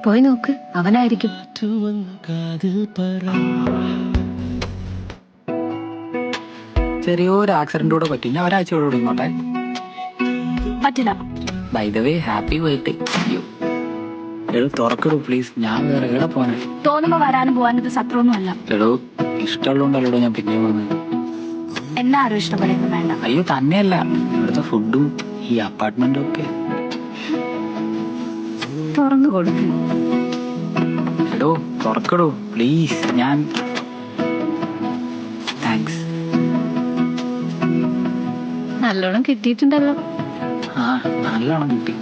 പോയി നോക്ക്, അവനായിരിക്കും. ചെറിയൊരു ആക്സിഡന്റ് കൂടെ പറ്റി. ഞാൻ ഒരാഴ്ച കൂടെ ഇങ്ങോട്ടെ. പറ്റില്ല. By the way happy birthday. എടോ തുറക്കടൂ പ്ലീസ്. ഞാൻ വേറെ എവിടെ പോനെ? തോന്നുമ്പോ വരാനും പോവാനും ഇത് സത്രമൊന്നും അല്ല. എടോ ഇഷ്ടമുള്ളതുകൊണ്ടല്ലോ ഞാൻ പിന്നെ വന്നത്. എന്നെ ആരും ഇഷ്ടപ്പെടുന്നു വേണ്ട. അയ്യോ തന്നെയല്ല, ഇവിടുത്തെ ഫുഡും ഈ അപ്പാർട്ട്മെന്റും ഒക്കെ. തുറന്നു കൊടുക്കും. എടോ തുറക്കടൂ പ്ലീസ്. ഞാൻ താങ്ക്സ്. നല്ലോണം കിട്ടിയിട്ടുണ്ടല്ലോ. ആ നല്ലോണം കിട്ടി.